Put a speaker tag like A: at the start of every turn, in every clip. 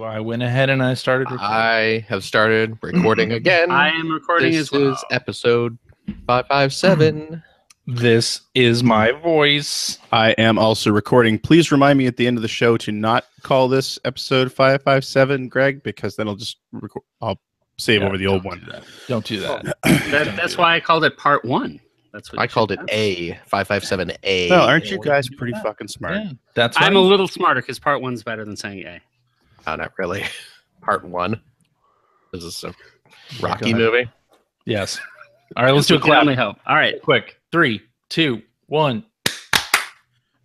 A: I went ahead and I started recording.
B: I have started recording again.
C: I am recording as well.
B: This is episode 557.
A: This is my voice.
D: I am also recording. Please remind me at the end of the show to not call this episode 557, Greg, because then I'll save over the old one.
A: Don't do that.
C: That's why I called it part 1. That's what
B: I called it A, 557A.
D: Well, aren't you guys pretty fucking smart?
A: Yeah, that's
C: I'm
A: right.
C: a little smarter because part 1's better than saying A.
B: Oh, not really. Part 1. This is a Rocky
A: ahead.
B: movie.
A: Yes. All right, let's do a
C: We can
A: clap.
C: only hope. All right.
A: Quick. 3, 2, 1.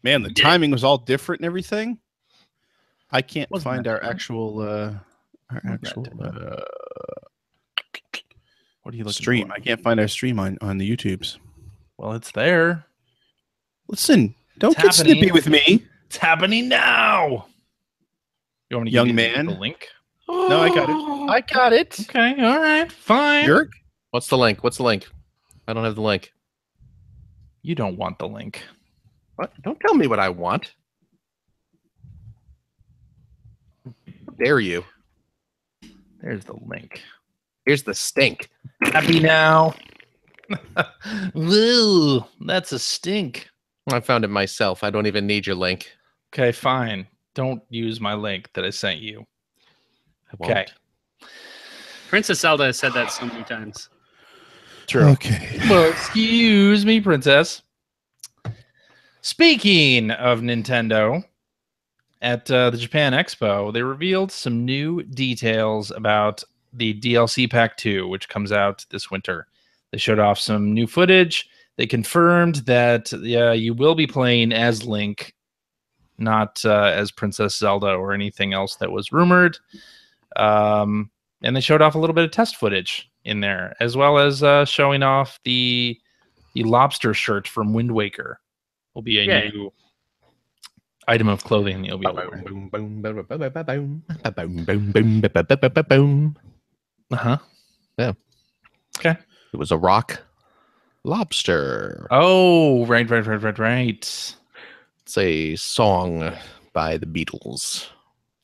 D: Man, the timing was all different and everything. I can't
A: Wasn't
D: find
A: that
D: our
A: different?
D: actual
A: What are you looking
D: stream.
A: for?
D: I can't find our stream on the YouTubes.
A: Well, it's there.
D: Listen, don't
A: It's
D: get
A: happening.
D: snippy with me.
A: It's happening now. You want me to
D: Young
A: give you
D: man.
A: the link?
D: No, I got it.
B: I got it.
A: Okay, all right, fine.
D: Yerk?
B: What's the link? What's the link? I don't have the link.
A: You don't want the link.
B: What? Don't tell me what I want. How dare you?
A: There's the link.
B: Here's the stink.
A: Happy now. Woo, that's a stink.
B: I found it myself. I don't even need your link.
A: Okay, fine. Don't use my link that I sent you.
B: I won't.
A: Okay.
C: Princess Zelda has said that so many times.
A: True.
D: Okay.
A: Well, excuse me, princess. Speaking of Nintendo, at the Japan Expo, they revealed some new details about the DLC Pack 2, which comes out this winter. They showed off some new footage. They confirmed that you will be playing as Link, not as Princess Zelda or anything else that was rumored. And they showed off a little bit of test footage in there, as well as showing off the lobster shirt from Wind Waker. Will be a new item of clothing you'll be able to wear. Uh-huh.
B: Yeah.
A: Okay.
B: It was a rock lobster.
A: Oh, right.
B: It's a song by the Beatles.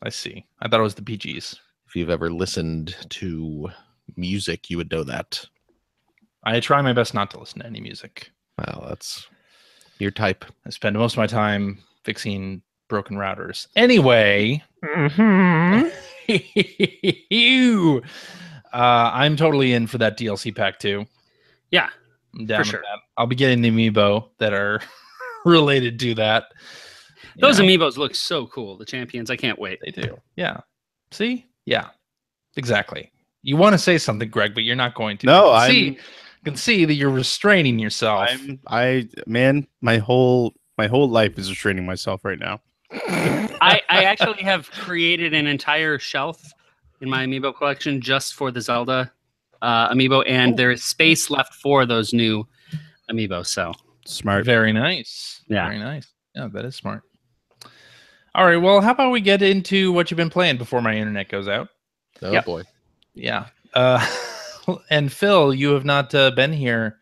A: I see. I thought it was the PGs.
B: If you've ever listened to music, you would know that.
A: I try my best not to listen to any music.
B: Well, that's your type.
A: I spend most of my time fixing broken routers. Anyway, I'm totally in for that DLC pack too.
C: Yeah,
A: I'm down
C: for
A: with
C: sure.
A: that. I'll be getting the amiibo that are related to that.
C: Those
A: You know,
C: amiibos look so cool. The champions. I can't wait.
A: they do. Yeah. See? Yeah. Exactly. You want to say something, Greg, but you're not going to.
D: No,
A: I can see that you're restraining yourself.
D: My whole life is restraining myself right now.
C: I actually have created an entire shelf in my amiibo collection just for the Zelda amiibo, and there is space left for those new amiibo. So
D: Smart.
A: Very nice.
C: Yeah.
A: Very nice. Yeah, that is smart. All right. Well, how about we get into what you've been playing before my internet goes out?
B: Oh
C: Yep.
B: boy.
A: Yeah. And Phil, you have not been here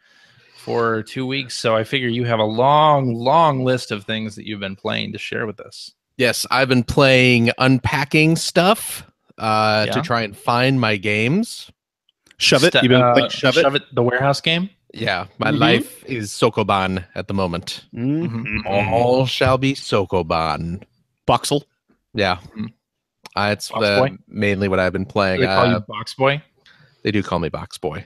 A: for 2 weeks, so I figure you have a long list of things that you've been playing to share with us.
B: Yes, I've been playing unpacking stuff to try and find my games.
D: Shove it. You've been like shove it.
A: The warehouse game.
B: Yeah, my
C: Mhm.
B: life is Sokoban at the moment.
D: Mhm.
B: All shall be Sokoban.
D: Voxel.
B: Yeah.
A: Mhm.
B: It's
A: Box Boy?
B: mainly what I've been
A: Do
B: playing.
A: they call you Box Boy?
B: They do call me Box Boy.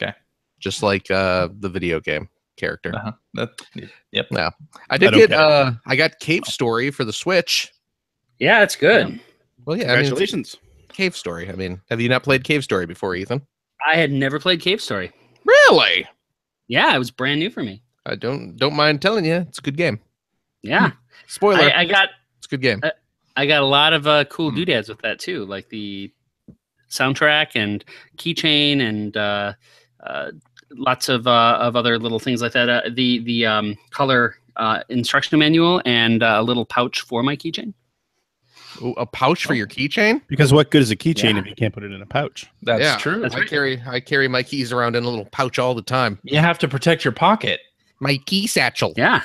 A: Okay.
B: Just like the video game character.
A: Uh-huh. Yep.
B: Yeah. I did
D: I don't
B: get
D: get
B: I got Cave Story for the Switch.
C: yeah, it's good.
B: Well, yeah, I mean, it's
D: Congratulations.
B: Cave Story. I mean, have you not played Cave Story before, Ethan?
C: I had never played Cave Story.
B: Really?
C: Yeah, it was brand new for me.
B: I don't mind telling you, it's a good game.
C: Yeah,
B: Spoiler,
C: I got
B: it's a good game.
C: I got a lot of cool doodads with that too, like the soundtrack and keychain and lots of other little things like that. The color instruction manual and a little pouch for my keychain.
B: Ooh, a pouch for your keychain?
D: Because what good is a keychain
C: Yeah.
D: if you can't put it in a pouch?
A: That's
B: Yeah,
A: true.
C: That's right.
B: I carry my keys around in a little pouch all the time.
A: You have to protect your pocket.
B: My key satchel.
C: Yeah,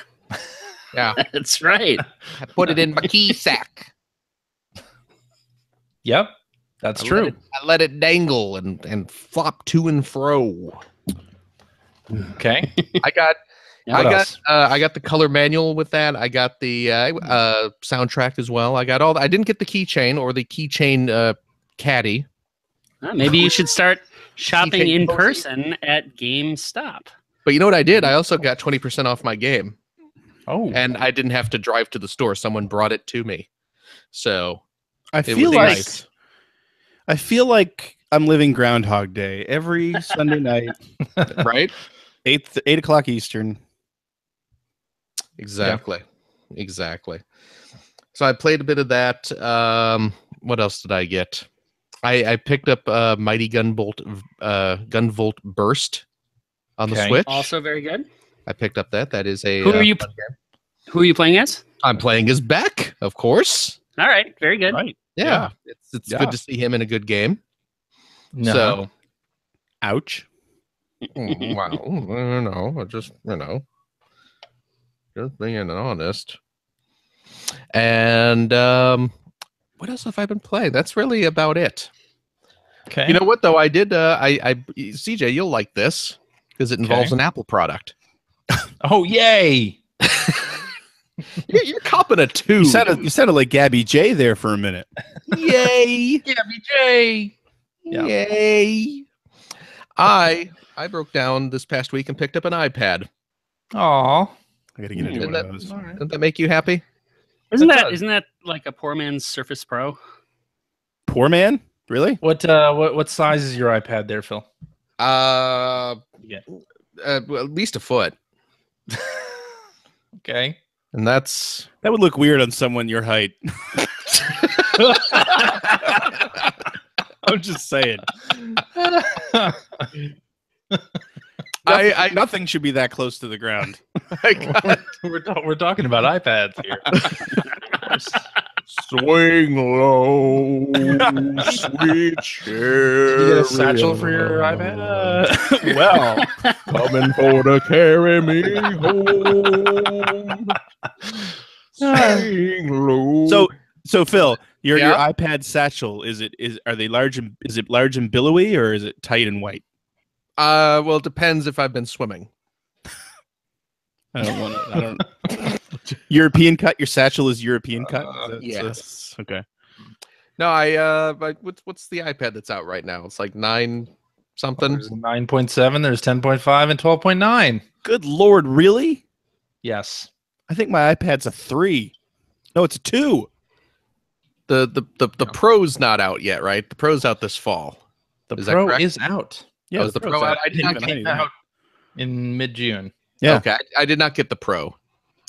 B: Yeah.
C: that's right.
B: I put it in my key sack.
A: Yep, that's true.
B: I let it dangle and flop to and fro.
A: Okay.
B: I got
A: What else?
B: I got the color manual with that. I got the soundtrack as well. I got all. I didn't get the keychain or the keychain caddy.
C: Maybe you should start shopping
B: Keychain
C: in
B: cozy.
C: person at GameStop.
B: But you know what I did? I also got 20% off my game,
A: Oh,
B: and I didn't have to drive to the store. Someone brought it to me. So
D: I
B: it
D: feel
B: was
D: like
B: nice.
D: I feel like I'm living Groundhog Day every Sunday night,
B: Right?
D: 8 o'clock Eastern.
B: Exactly. So I played a bit of that. What else did I get? I picked up Mighty Gunvolt Burst on the
A: Okay.
B: Switch.
C: Also very good.
B: I picked up that. That is a.
C: Who are you?
B: fun game.
C: Who are you playing as?
B: I'm playing as Beck, of course.
C: All right, very good.
D: Right.
B: Yeah, it's
D: Yeah.
B: good to see him in a good game.
A: no.
B: So,
D: Ouch.
B: wow, I just just being honest. And what else have I been playing? That's really about it.
A: Okay.
B: You know what though? I did. CJ, you'll like this because it involves an Apple product.
A: Oh, yay!
B: You're copping a 2.
D: You sounded like Gabby J there for a minute.
B: Yay!
A: Gabby J. Yeah.
B: Yay! I broke down this past week and picked up an iPad.
A: Aw.
D: I gotta get into one of those.
B: Doesn't that make you happy?
C: Isn't
A: It
C: that
A: does.
C: isn't that like a poor man's Surface Pro?
D: Poor man? Really?
A: What size is your iPad there, Phil?
B: Yeah.
A: Yeah.
B: Well, at least a foot,
A: Okay.
B: and that's
D: That would look weird on someone your height. I'm just saying. Nothing should be that close to the ground.
B: I got
A: we're talking about iPads here.
B: swing low, sweet cherry.
A: Did you get a satchel for your iPad?
D: Well,
B: Coming for to carry me home. Swing low.
D: so Phil, your
B: Yeah?
D: iPad satchel is it large and billowy or is it tight and white?
B: Well, it depends if I've been swimming.
D: I don't. European cut. Your satchel is European cut.
B: Yes.
D: Okay.
B: No, but what's the iPad that's out right now? It's like 9 something.
A: There's 9.7, there's 10.5, and 12.9.
D: Good Lord, really?
A: Yes.
D: I think my iPad's a 3. No, it's a 2.
B: The Pro's not out yet, right? The Pro's out this fall.
A: The
B: Is that
A: Pro
B: correct?
A: is out.
B: Oh, is the Pro out? I did not
A: Came
B: get
A: out in mid-June.
D: Yeah.
B: Okay, I did not get the Pro.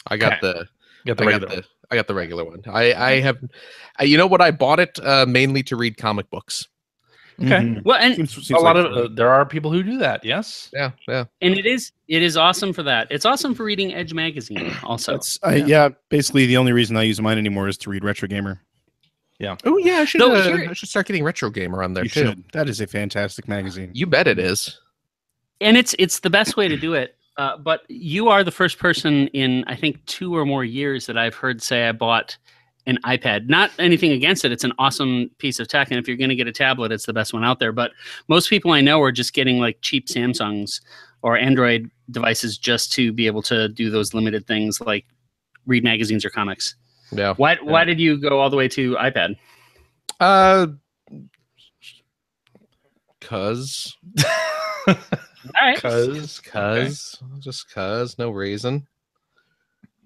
B: I got
A: Okay.
B: the
A: Got the regular.
B: I got the regular one. I have, you know what? I bought it mainly to read comic books.
A: Okay.
D: Mhm.
C: Well, and
D: Seems
A: A lot
D: like
A: of there are people who do that. Yes.
B: Yeah.
C: it is awesome for that. It's awesome for reading Edge magazine also.
D: that's basically the only reason I use mine anymore is to read Retro Gamer.
B: Oh yeah, I should.
C: No,
B: I should start getting Retro Gamer on there
D: You
B: too.
D: should. That is a fantastic magazine.
B: You bet it is.
C: And it's the best way to do it. But you are the first person in I think 2 or more years that I've heard say I bought an iPad. Not anything against it. It's an awesome piece of tech, and if you're going to get a tablet, it's the best one out there. But most people I know are just getting like cheap Samsungs or Android devices just to be able to do those limited things like read magazines or comics.
B: Yeah.
C: Why did you go all the way to iPad?
B: Cause.
C: All right.
B: Cause, no reason.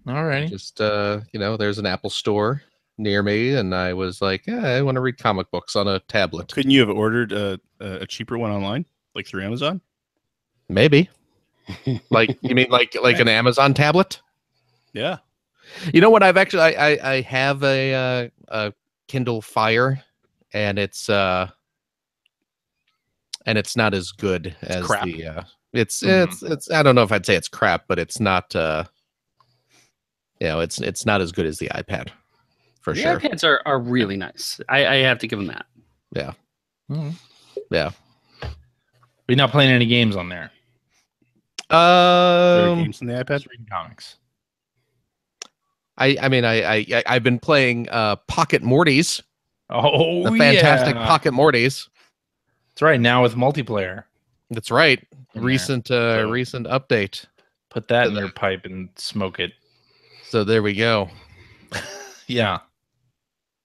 A: All right.
B: Just there's an Apple store near me, and I was like, yeah, I want to read comic books on a tablet.
D: Couldn't you have ordered a cheaper one online, like through Amazon?
B: Maybe. Like you mean like an Amazon tablet?
D: Yeah.
B: You know what? I've actually I have a Kindle Fire, and it's not as good as
D: crap.
B: the it's I don't know if I'd say it's crap, but it's not it's not as good as the iPad for
C: The
B: sure.
C: iPads are really nice. I have to give them that.
B: Yeah.
A: Mhm.
B: Yeah.
A: You're not playing any games on there.
D: There are
B: Um
D: games on the iPad.
A: Just reading comics.
B: I've been playing Pocket Mortys
A: Oh,
B: The fantastic
A: yeah.
B: Pocket Mortys.
A: That's right. Now with multiplayer.
B: That's right.
A: In
B: Recent
A: there.
B: recent update.
A: Put that in your pipe and smoke it.
B: So there we go.
A: Yeah.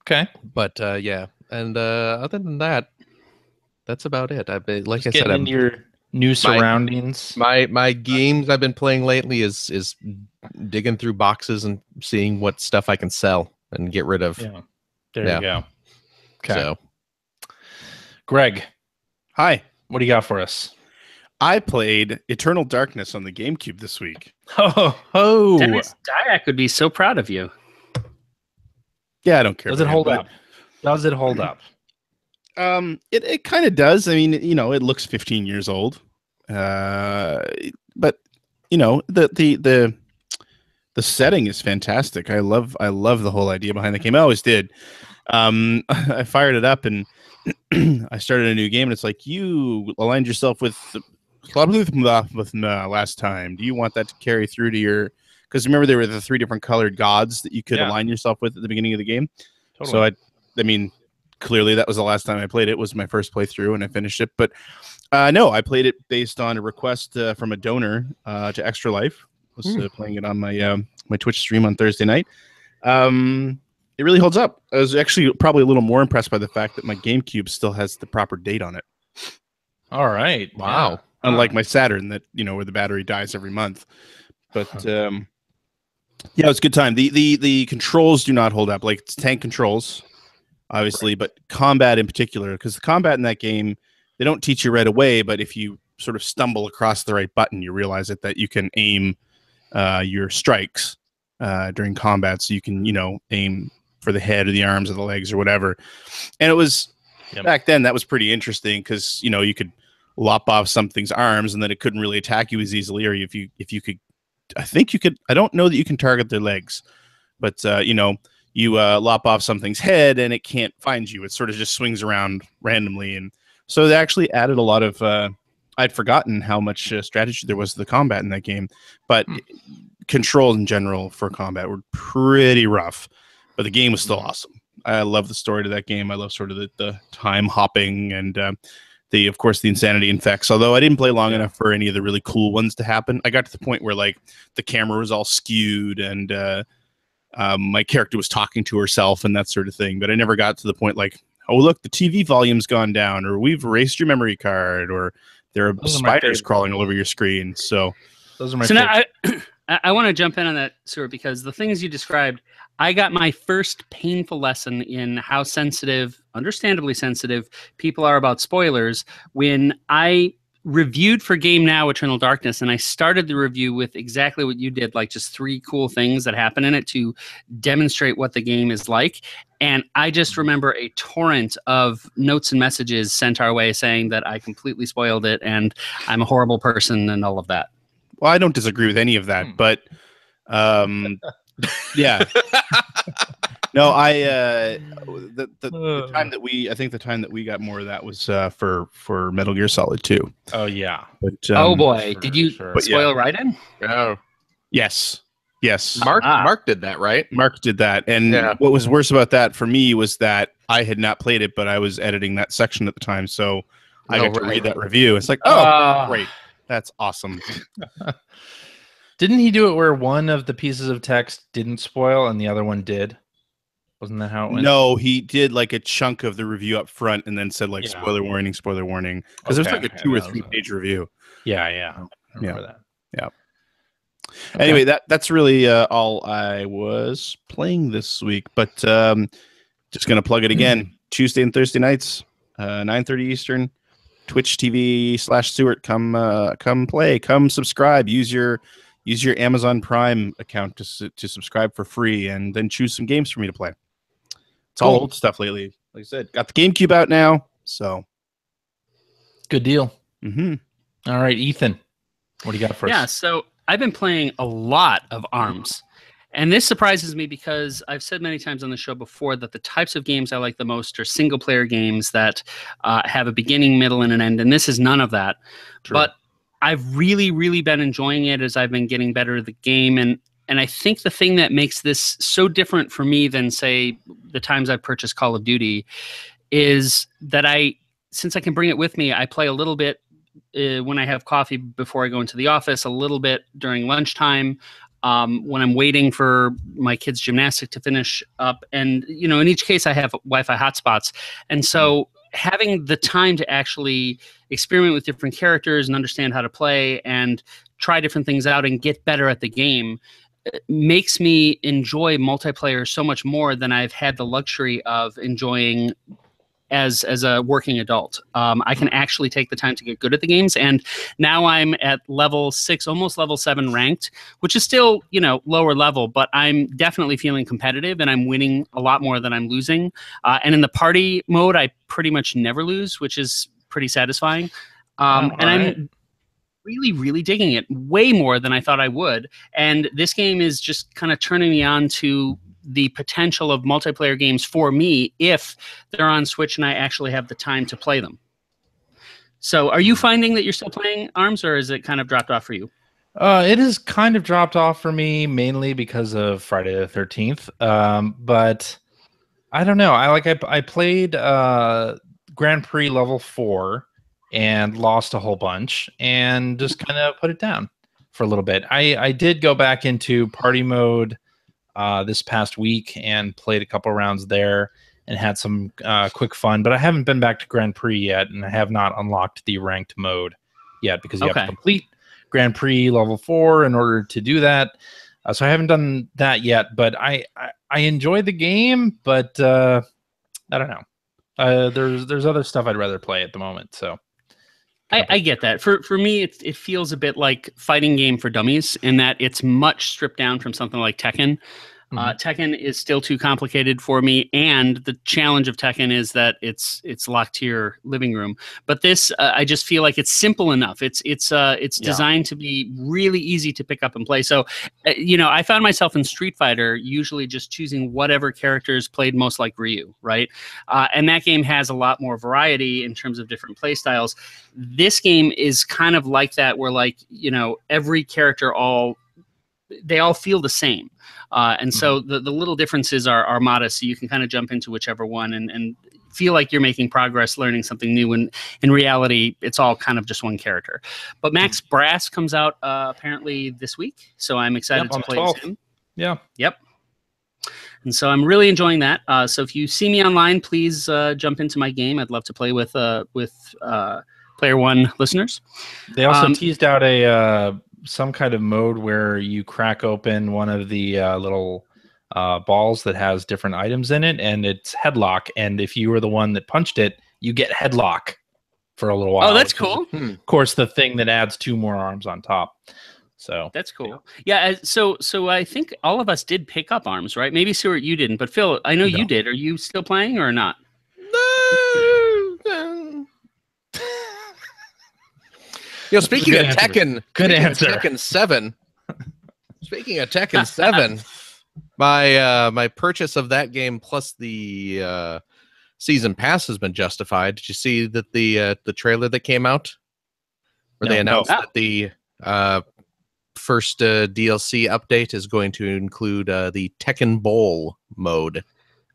A: Okay.
B: But yeah, and other than that, that's about it. I've been, like
A: Just
B: I said,
A: getting into your new surroundings.
B: my games I've been playing lately is digging through boxes and seeing what stuff I can sell and get rid of.
A: Yeah. There
B: Yeah.
A: you go. Okay.
B: So
A: Greg,
D: Hi.
A: what do you got for us?
D: I played Eternal Darkness on the GameCube this week.
A: Oh.
C: Dennis Dyack would be so proud of you.
D: Yeah, I don't care.
A: Does it
D: about
A: hold
D: but,
A: up? Does it hold up?
D: It kind of does. I mean, it looks 15 years old. But the setting is fantastic. I love the whole idea behind the game. I always did. I fired it up and I started a new game, and it's like, you aligned yourself with last time. Do you want that to carry through to your? Because remember, there were the 3 different colored gods that you could align yourself with at the beginning of the game.
A: Totally.
D: So I mean, clearly that was the last time I played it. It was my first playthrough, and I finished it. But no, I played it based on a request from a donor to Extra Life. I was playing it on my my Twitch stream on Thursday night. It really holds up. I was actually probably a little more impressed by the fact that my GameCube still has the proper date on it.
A: All right.
B: wow.
A: Yeah.
D: Unlike my Saturn, that where the battery dies every month. But yeah, it was a good time. The controls do not hold up. Like, it's tank controls, obviously, but combat in particular, because the combat in that game, they don't teach you right away, but if you sort of stumble across the right button, you realize that you can aim your strikes during combat, so you can aim for the head or the arms or the legs or whatever. And it was back then, that was pretty interesting, because you could lop off something's arms and then it couldn't really attack you as easily, or if you could, I think you could, I don't know that you can target their legs, but you lop off something's head and it can't find you. It sort of just swings around randomly. And so they actually added a lot of I'd forgotten how much strategy there was to the combat in that game, but controls in general for combat were pretty rough, but the game was still awesome. I love the story to that game. I love sort of the time hopping and of course the insanity effects, although I didn't play long enough for any of the really cool ones to happen. I got to the point where like the camera was all skewed and my character was talking to herself and that sort of thing, but I never got to the point like, oh look, the TV volume's gone down, or we've erased your memory card, or there are spiders crawling all over your screen. So
A: those are my
C: now I want to jump in on that, Stuart, because the things you described, I got my first painful lesson in how sensitive, understandably sensitive, people are about spoilers when I reviewed for Game Now Eternal Darkness, and I started the review with exactly what you did, like just 3 cool things that happen in it to demonstrate what the game is like. And I just remember a torrent of notes and messages sent our way saying that I completely spoiled it and I'm a horrible person and all of that.
D: Well, I don't disagree with any of that, but yeah. No, the time that we got more of that was for Metal Gear Solid 2.
A: Oh yeah.
C: But, oh boy, did you spoil Raiden?
B: Oh.
D: Yes.
B: Mark did that, right?
D: Mark did that. And what was worse about that for me was that I had not played it, but I was editing that section at the time, so I got to read that review. It's like, oh, great. That's awesome.
A: Didn't he do it where one of the pieces of text didn't spoil and the other one did? Wasn't that how it went?
D: No, he did like a chunk of the review up front and then said like spoiler warning, because it was like a 2 or 3 page review.
A: Yeah. I remember that.
D: Yeah. Okay. Anyway, that's really all I was playing this week. But just gonna plug it again. Tuesday and Thursday nights, 9:30 Eastern. Twitch TV/Stuart. Come play. Come subscribe. Use your Amazon Prime account to subscribe for free, and then choose some games for me to play. It's all old stuff lately. Like I said, got the GameCube out now, so
A: good deal.
D: Mm-hmm.
A: All right, Ethan, what do you got for us?
C: Yeah, so I've been playing a lot of ARMS. And this surprises me because I've said many times on the show before that the types of games I like the most are single-player games that have a beginning, middle, and an end. And this is none of that. True. But I've really, really been enjoying it as I've been getting better at the game. And I think the thing that makes this so different for me than, say, the times I've purchased Call of Duty is that since I can bring it with me, I play a little bit when I have coffee before I go into the office, a little bit during lunchtime, when I'm waiting for my kids' gymnastics to finish up. And, in each case, I have Wi-Fi hotspots. And so having the time to actually experiment with different characters and understand how to play and try different things out and get better at the game makes me enjoy multiplayer so much more than I've had the luxury of enjoying as a working adult. I can actually take the time to get good at the games, and now I'm at level 6, almost level 7 ranked, which is still, lower level, but I'm definitely feeling competitive, and I'm winning a lot more than I'm losing. And in the party mode, I pretty much never lose, which is pretty satisfying. I'm really, really digging it way more than I thought I would. And this game is just kind of turning me on to the potential of multiplayer games for me if they're on Switch and I actually have the time to play them. So are you finding that you're still playing ARMS, or is it kind of dropped off for you?
A: It has kind of dropped off for me, mainly because of Friday the 13th. But I don't know. I played Grand Prix level 4 and lost a whole bunch and just kind of put it down for a little bit. I did go back into party mode this past week and played a couple rounds there and had some quick fun, but I haven't been back to Grand Prix yet, and I have not unlocked the ranked mode yet because you have to complete Grand Prix level 4 in order to do that. So I haven't done that yet, but I enjoy the game, but I don't know. There's other stuff I'd rather play at the moment. So
C: I get that. For me, it feels a bit like fighting game for dummies in that it's much stripped down from something like Tekken. Tekken is still too complicated for me, and the challenge of Tekken is that it's locked to your living room. But this, I just feel like it's simple enough. It's designed to be really easy to pick up and play. So, I found myself in Street Fighter usually just choosing whatever characters played most like Ryu, right? And that game has a lot more variety in terms of different play styles. This game is kind of like that, where every character they all feel the same. And so the little differences are modest, so you can kind of jump into whichever one and feel like you're making progress, learning something new. And in reality, it's all kind of just one character. But Max Brass comes out apparently this week, so I'm excited to play as him.
A: Yeah.
C: Yep. And so I'm really enjoying that. So if you see me online, please jump into my game. I'd love to play with Player One listeners.
A: They also teased out some kind of mode where you crack open one of the little balls that has different items in it, and it's headlock. And if you were the one that punched it, you get headlock for a little while.
C: Oh, that's cool.
A: Of course, the thing that adds 2 more arms on top. So
C: that's cool. Yeah. So I think all of us did pick up ARMS, right? Maybe Stuart, you didn't, but Phil, I know you did. Are you still playing or not?
B: Speaking of Tekken,
A: good answer.
B: Tekken 7. Speaking of Tekken 7, my purchase of that game plus the season pass has been justified. Did you see that the trailer that came out, where they announced that the first DLC update is going to include the Tekken Bowl mode?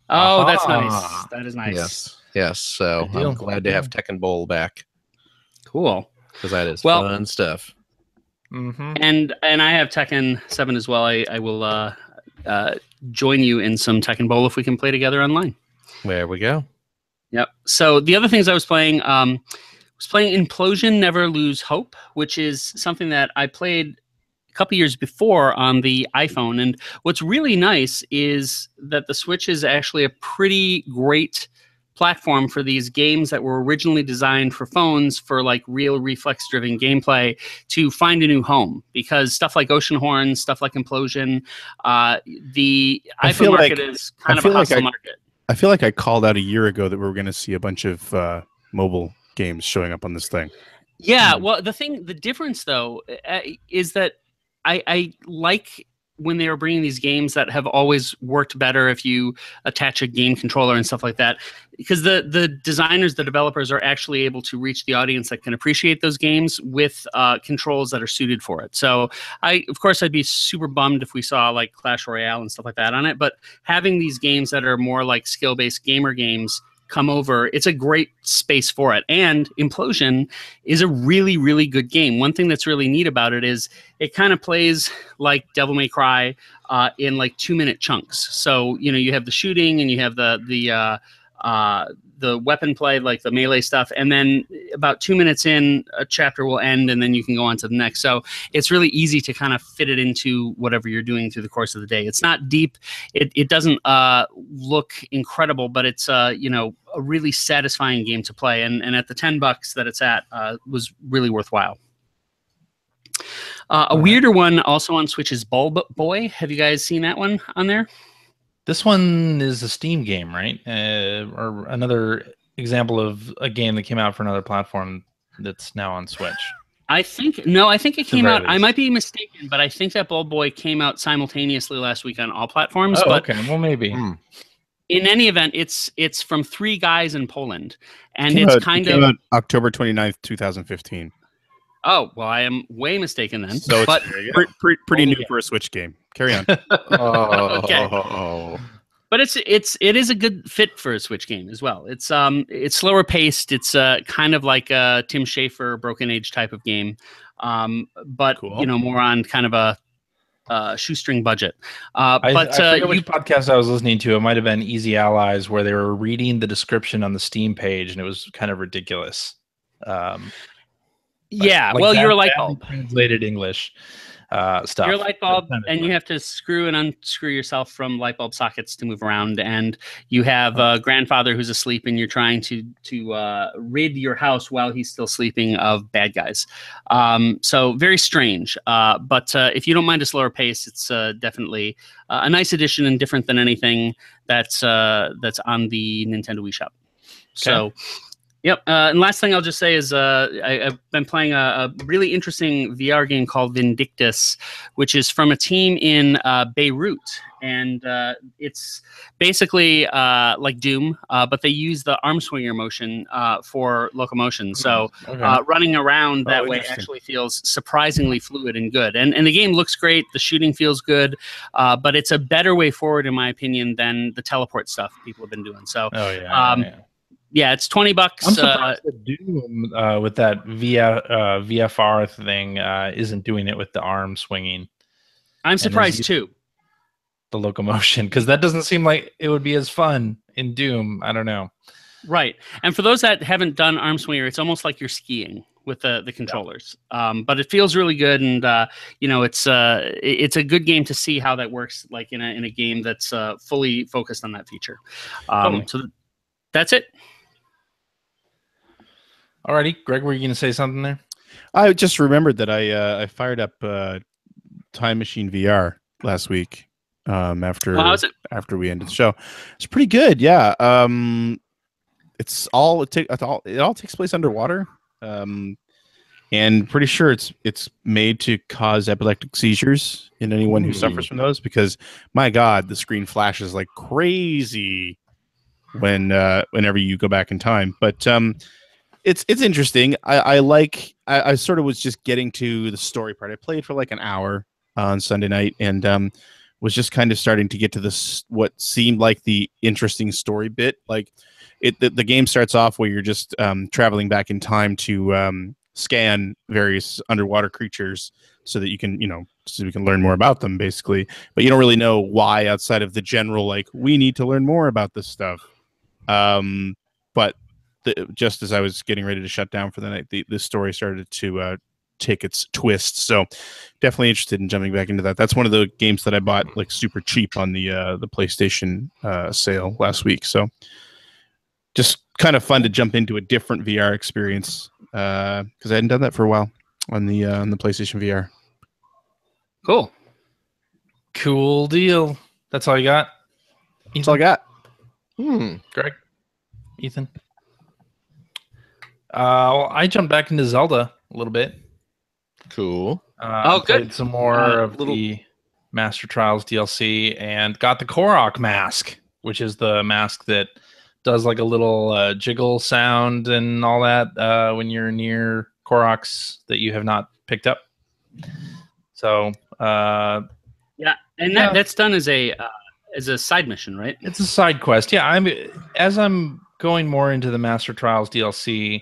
C: Oh, that's nice. That is nice.
B: Yes. So I'm glad to have Tekken Bowl back.
C: Cool.
B: Because that is fun stuff.
C: And I have Tekken 7 as well. I will join you in some Tekken Bowl if we can play together online.
B: There we go.
C: Yep. So the other things I was playing, Implosion Never Lose Hope, which is something that I played a couple years before on the iPhone. And what's really nice is that the Switch is actually a pretty great platform for these games that were originally designed for phones for like real reflex-driven gameplay to find a new home, because stuff like Ocean Horn, stuff like Implosion, the iPhone market is kind of a hostile market.
D: I feel like I called out a year ago that we were going to see a bunch of mobile games showing up on this thing.
C: Yeah, well, the difference though is that I like when they were bringing these games that have always worked better if you attach a game controller and stuff like that, because the designers, the developers are actually able to reach the audience that can appreciate those games with controls that are suited for it. So of course, I'd be super bummed if we saw like Clash Royale and stuff like that on it, but having these games that are more like skill-based gamer games come over, it's a great space for it. And Implosion is a really, really good game. One thing that's really neat about it is it kind of plays like Devil May Cry in like 2-minute chunks. So, you know, you have the shooting and you have the weapon play, like the melee stuff, and then about 2 minutes in, a chapter will end, and then you can go on to the next. So it's really easy to kind of fit it into whatever you're doing through the course of the day. It's not deep. It doesn't look incredible, but it's you know, a really satisfying game to play. And at the $10 that it's at, was really worthwhile. A weirder one also on Switch is Ball Boy. Have you guys seen that one on there?
A: This one is a Steam game, right? Or another example of a game that came out for another platform that's now on Switch.
C: I think it came out. I might be mistaken, but I think that Ball Boy came out simultaneously last week on all platforms.
A: Oh,
C: but
A: okay. Well, maybe.
C: In any event, it's from 3 guys in Poland, and it's kind of
D: October 29th, 2015.
C: Oh, well, I am way mistaken then.
D: So
C: but
D: it's pretty new for a Switch game. Carry on.
C: Okay. But it is a good fit for a Switch game as well. It's slower paced. It's kind of like a Tim Schafer Broken Age type of game, but
D: cool.
C: You know, more on kind of a shoestring budget.
A: I forget which podcast I was listening to. It might have been Easy Allies, where they were reading the description on the Steam page, and it was kind of ridiculous.
C: Yeah, like, well, you're a light bulb.
A: Translated English stuff.
C: You're a light bulb, and you have to screw and unscrew yourself from light bulb sockets to move around. And you have a grandfather who's asleep, and you're trying to rid your house while he's still sleeping of bad guys. So very strange. But if you don't mind a slower pace, it's definitely a nice addition and different than anything that's on the Nintendo Wii Shop. Okay. So. Yep. And last thing I'll just say is I've been playing a really interesting VR game called Vindictus, which is from a team in Beirut. And it's basically like Doom, but they use the arm swinger motion for locomotion. So running around that way actually feels surprisingly fluid and good. And the game looks great. The shooting feels good. But it's a better way forward, in my opinion, than the teleport stuff people have been doing. So, yeah, it's $20.
A: I'm surprised that Doom with that VFR thing isn't doing it with the arm swinging.
C: I'm surprised too.
A: The locomotion, because that doesn't seem like it would be as fun in Doom. I don't know. Right,
C: and for those that haven't done arm swinger, it's almost like you're skiing with the controllers. But it feels really good, and you know, it's a good game to see how that works, like in a game that's fully focused on that feature. So that's it.
A: Alrighty, Greg, were you going to say something there?
D: I just remembered that I fired up Time Machine VR last week after we ended the show. It's pretty good, yeah. It all takes place underwater, and pretty sure it's made to cause epileptic seizures in anyone who suffers from those, because my God, the screen flashes like crazy whenever you go back in time, but. It's interesting. I sort of was just getting to the story part. I played for like an hour on Sunday night, and was just kind of starting to get to this what seemed like the interesting story bit. Like the game starts off where you're just traveling back in time to scan various underwater creatures so that you can so we can learn more about them, basically. But you don't really know why outside of the general like we need to learn more about this stuff. But just as I was getting ready to shut down for the night, the story started to take its twist. So definitely interested in jumping back into that. That's one of the games that I bought like super cheap on the PlayStation sale last week. So just kind of fun to jump into a different VR experience because I hadn't done that for a while on the PlayStation VR.
A: Cool deal. That's all you got?
D: That's all I got.
A: Greg? Ethan? I jumped back into Zelda a little bit.
B: Cool.
C: Good.
A: Some more of the Master Trials DLC and got the Korok mask, which is the mask that does like a little jiggle sound and all that when you're near Koroks that you have not picked up. So
C: yeah, and that's done as a side mission, right?
A: It's a side quest. Yeah, I'm going more into the Master Trials DLC.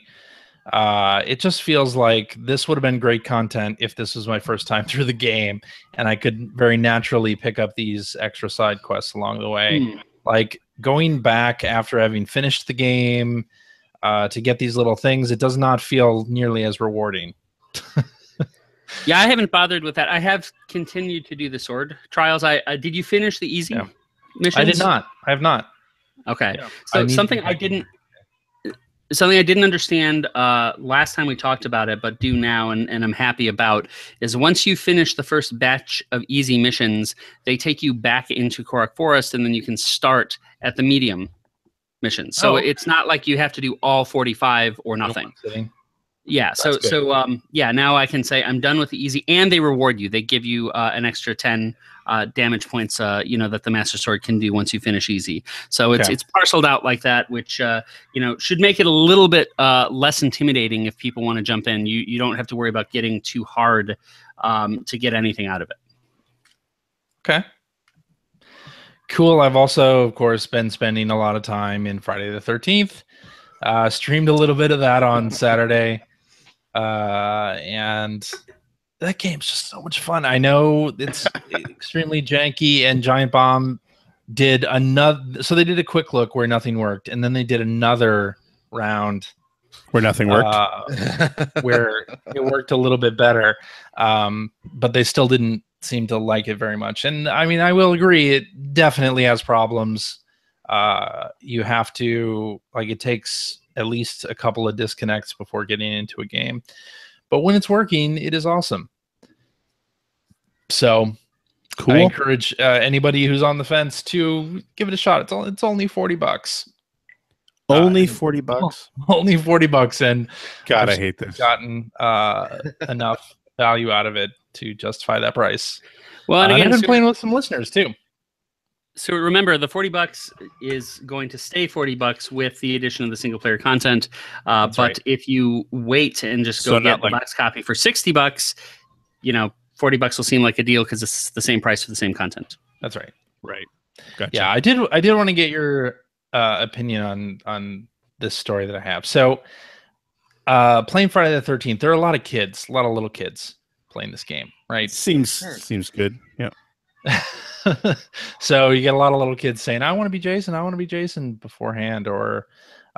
A: It just feels like this would have been great content if this was my first time through the game, and I could very naturally pick up these extra side quests along the way. Like going back after having finished the game to get these little things, it does not feel nearly as rewarding.
C: Yeah, I haven't bothered with that. I have continued to do the sword trials. Did you finish the easy missions?
A: I did not. I have not.
C: Okay.
A: Yeah.
C: So something I didn't understand last time we talked about it, but do now, and I'm happy about, is once you finish the first batch of easy missions, they take you back into Korok Forest, and then you can start at the medium missions. So it's not like you have to do all 45 or nothing. Yeah. So now I can say I'm done with the easy, and they reward you. They give you an extra 10 damage points, that the Master Sword can do once you finish easy. So it's parceled out like that, which should make it a little bit less intimidating if people want to jump in. You don't have to worry about getting too hard to get anything out of it.
A: Okay. Cool. I've also, of course, been spending a lot of time in Friday the 13th. Streamed a little bit of that on Saturday. And that game's just so much fun. I know it's extremely janky, and Giant Bomb did another. So they did a quick look where nothing worked, and then they did another round
D: where nothing worked,
A: where it worked a little bit better. But they still didn't seem to like it very much. And I mean, I will agree, it definitely has problems. You have to, like, it takes at least a couple of disconnects before getting into a game, but when it's working, it is awesome. So cool. I encourage anybody who's on the fence to give it a shot. It's only $40.
D: Only $40.
A: Only $40, and
D: God, I hate this.
A: Gotten enough value out of it to justify that price.
C: Well, and again,
A: I've been playing with some listeners too.
C: So remember, the $40 is going to stay $40 with the addition of the single player content. But right. If you wait and just go get the box copy for $60, $40 will seem like a deal because it's the same price for the same content.
A: That's right.
D: Right. Gotcha.
A: Yeah, I did want to get your opinion on this story that I have. So playing Friday the 13th, there are a lot of kids, a lot of little kids playing this game, right?
D: Seems good. Yeah.
A: So you get a lot of little kids saying, I want to be Jason beforehand, or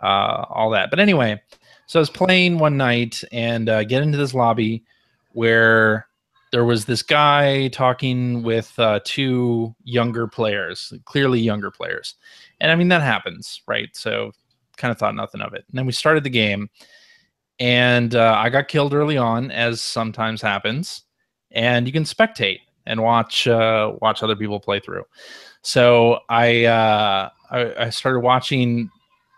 A: all that. But anyway, so I was playing one night and get into this lobby where there was this guy talking with two younger players, clearly younger players. And I mean, that happens, right? So kind of thought nothing of it. And then we started the game, and I got killed early on, as sometimes happens. And you can spectate and watch other people play through. So I started watching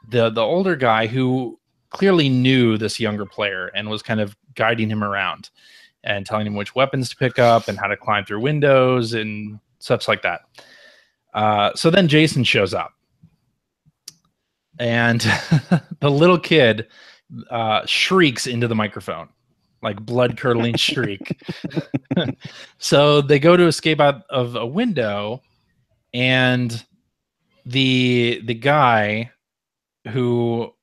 A: the older guy who clearly knew this younger player and was kind of guiding him around and telling him which weapons to pick up and how to climb through windows and such like that. So then Jason shows up, and the little kid shrieks into the microphone. Like blood-curdling shriek. So they go to escape out of a window, and the guy who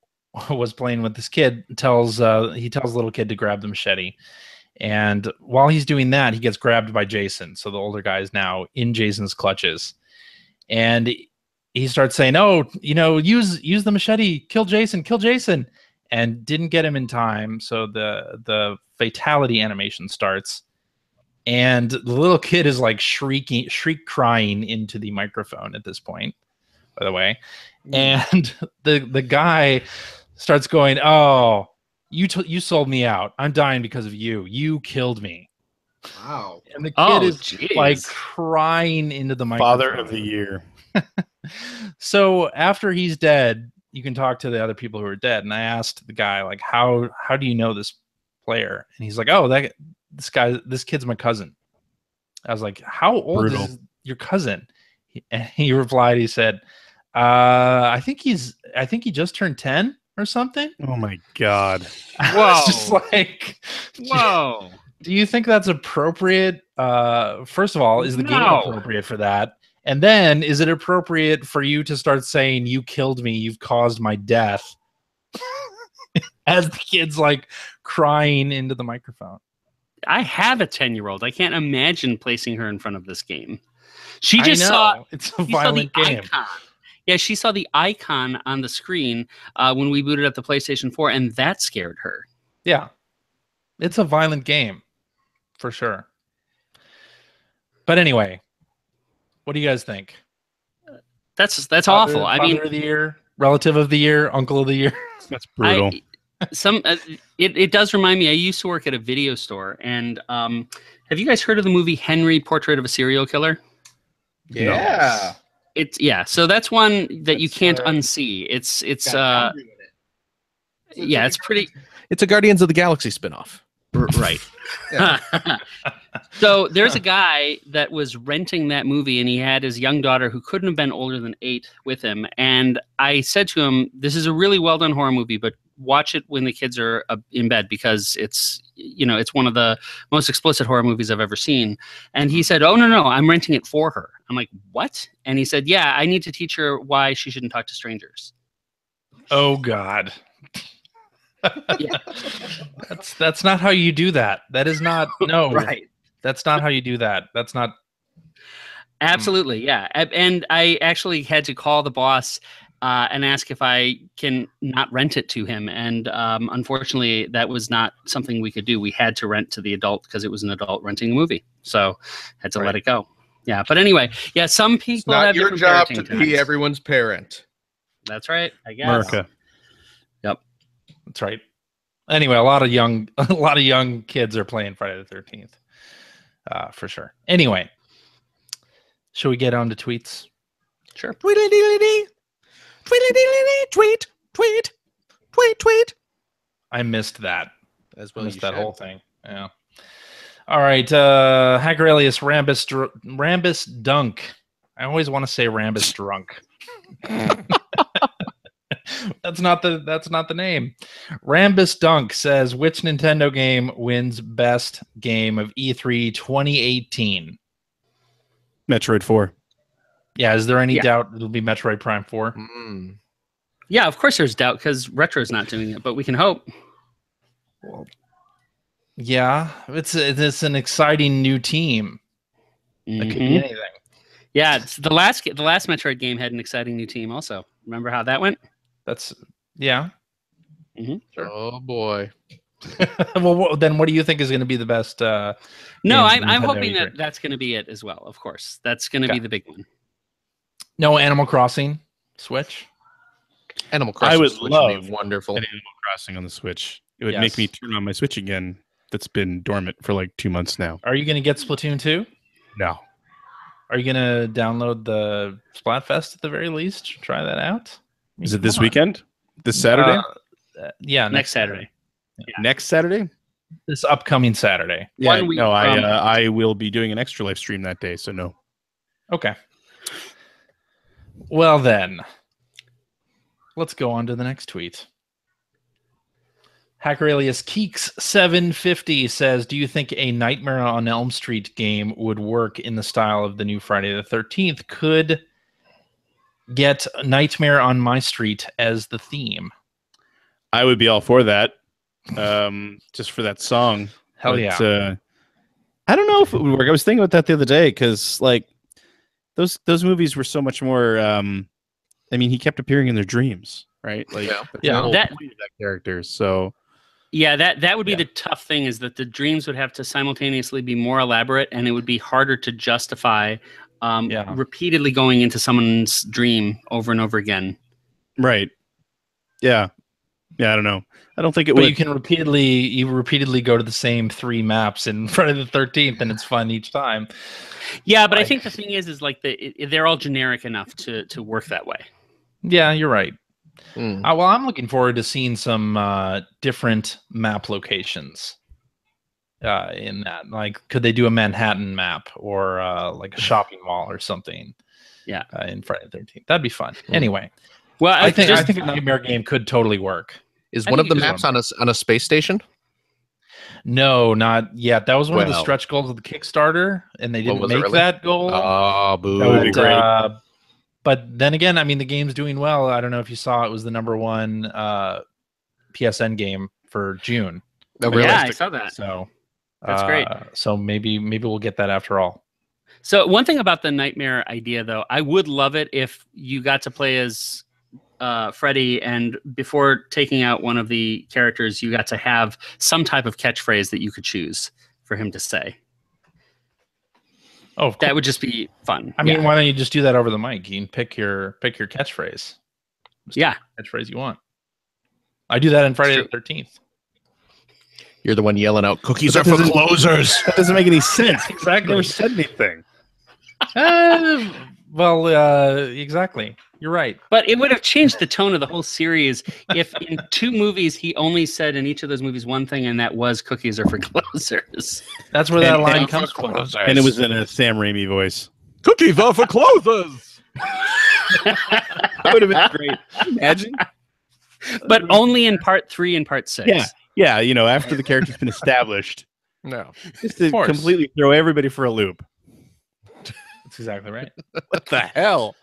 A: was playing with this kid tells the little kid to grab the machete. And while he's doing that, he gets grabbed by Jason. So the older guy is now in Jason's clutches, and he starts saying, "Oh, use the machete, kill Jason." And didn't get him in time, so the fatality animation starts, and the little kid is like crying into the microphone at this point, by the way. And the guy starts going, "Oh, you sold me out. I'm dying because of you. You killed me."
B: Wow.
A: And the kid is like crying into the microphone.
D: Father of the year.
A: So after he's dead, you can talk to the other people who are dead. And I asked the guy, like, how do you know this player? And he's like, "Oh, this kid's my cousin." I was like, how old
D: Brutal.
A: is your cousin? And he replied, he said, I think he just turned 10 or something.
D: Oh my God.
A: I was just like,
C: Whoa.
A: do you think that's appropriate? First of all, is the game
C: No.
A: appropriate for that? And then is it appropriate for you to start saying, you killed me, you've caused my death? As the kid's like crying into the microphone.
C: I have a 10-year-old. I can't imagine placing her in front of this game. She
A: I
C: just
A: know.
C: saw
A: It's a violent game.
C: icon. Yeah, she saw the icon on the screen when we booted up the PlayStation 4, and that scared her.
A: Yeah. It's a violent game, for sure. But anyway, what do you guys think?
C: That's awful. I mean,
A: Father of the year, relative of the year, uncle of the year.
D: That's brutal.
C: It does remind me. I used to work at a video store, and have you guys heard of the movie Henry: Portrait of a Serial Killer?
B: Yeah.
C: So that's one that you can't unsee. It's pretty
B: It's a Guardians of the Galaxy spinoff.
C: right. So there's a guy that was renting that movie, and he had his young daughter who couldn't have been older than 8 with him. And I said to him, "This is a really well done horror movie, but watch it when the kids are in bed because it's one of the most explicit horror movies I've ever seen." And he said, "Oh no, I'm renting it for her." I'm like, "What?" And he said, "Yeah, I need to teach her why she shouldn't talk to strangers."
A: Oh God.
C: Yeah.
A: That's not how you do that. That is not no.
C: Right.
A: That's not how you do that. That's not
C: Absolutely, yeah. And I actually had to call the boss and ask if I can not rent it to him. And unfortunately, that was not something we could do. We had to rent to the adult because it was an adult renting the movie. So had to let it go. Yeah. But anyway, yeah, some people
B: It's not
C: have
B: your
C: different
B: job to
C: parenting
B: be
C: times.
B: everyone's parent.
C: That's right, I guess.
D: America.
C: Yep.
A: That's right. Anyway, a lot of young kids are playing Friday the 13th. For sure. Anyway, shall we get on to tweets?
C: Sure.
B: Tweet, tweet, tweet, tweet, tweet.
A: I missed that.
B: As
A: I
B: well,
A: missed that whole thing. Yeah. All right. HackerAlias Rambus Dunk. I always want to say Rambus Drunk. That's not the name. Rambus Dunk says, which Nintendo game wins best game of E3 2018?
D: Metroid 4.
A: Yeah, is there any doubt it'll be Metroid Prime 4?
B: Mm.
C: Yeah, of course there's doubt because Retro's not doing it, but we can hope.
A: Well, yeah, it's an exciting new team. It could be anything.
C: Yeah, it's the last Metroid game had an exciting new team also. Remember how that went?
A: That's yeah.
B: Sure. Oh boy.
A: Well, then what do you think is going to be the best?
C: No,
A: games
C: I'm
A: Nintendo
C: hoping
A: E3?
C: that's going to be it as well. Of course, that's going to be the big one.
A: No Animal Crossing Switch.
B: Animal Crossing
D: I would
B: Switch
D: love
B: be wonderful.
D: Animal Crossing on the Switch. It would
A: Yes.
D: make me turn on my Switch again. That's been dormant for like 2 months now.
A: Are you going to get Splatoon 2?
D: No.
A: Are you going to download the Splatfest at the very least? Try that out. I mean,
D: Is it this
A: come on.
D: weekend? This Saturday?
A: Yeah,
C: Next Saturday.
D: Next Saturday?
A: This upcoming Saturday.
D: Yeah,
C: 1 week
D: no,
C: from-
D: I will be doing an extra live stream that day, so no.
A: Okay. Well then, let's go on to the next tweet. HackerAlias Keeks750 says, do you think a Nightmare on Elm Street game would work in the style of the new Friday the 13th? Could get Nightmare on My Street as the theme.
D: I would be all for that. Just for that song.
A: Hell yeah.
D: I don't know if it would work. I was thinking about that the other day because like those movies were so much more I mean, he kept appearing in their dreams, right? Like
A: Yeah.
D: the whole
C: That-
D: point of that character. So
C: Yeah, that would be the tough thing is that the dreams would have to simultaneously be more elaborate, and it would be harder to justify repeatedly going into someone's dream over and over again.
D: right. Yeah. Yeah, I don't know. I don't think it
A: But
D: would.
A: you can repeatedly go to the same 3 maps in Friday the 13th, and it's fun each time.
C: Yeah, but I
A: Like-
C: think the thing is like they're all generic enough to work that way.
A: Yeah, you're right.
B: Mm.
A: Well, I'm looking forward to seeing some different map locations in that. Like, could they do a Manhattan map or like a shopping mall or something?
C: Yeah,
A: in Friday the 13th. That'd be fun. Anyway,
C: well,
A: I think a Nightmare game could totally work.
B: Is one of the maps on a space station?
A: No, not yet. That was one of the stretch goals of the Kickstarter, and they didn't make that goal.
B: Oh, boo!
A: That would be great. But then again, I mean, the game's doing well. I don't know if you saw it was the #1 PSN game for June.
C: Oh, really? Yeah, I saw that.
A: So
C: that's great.
A: So maybe we'll get that after all.
C: So one thing about the Nightmare idea, though, I would love it if you got to play as Freddy, and before taking out one of the characters, you got to have some type of catchphrase that you could choose for him to say.
A: Oh,
C: that would just be fun.
A: I mean, why don't you just do that over the mic? You can pick your catchphrase.
C: Yeah,
A: catchphrase you want. I do that in Friday the 13th.
B: You're the one yelling out, "Cookies are for closers."
D: That doesn't make any sense.
A: Exactly.
D: Never said anything.
A: Well, exactly. You're right.
C: But it would have changed the tone of the whole series if in 2 movies he only said in each of those movies one thing, and that was "Cookies are for closers."
A: That's where that line comes from.
D: And it was in a Sam Raimi voice.
B: "Cookies are for closers."
D: That would have been great. Imagine.
C: But only in part 3 and part 6.
D: Yeah, you know, after the character's been established.
B: No.
D: Just to completely throw everybody for a loop.
A: That's exactly right.
D: What the hell?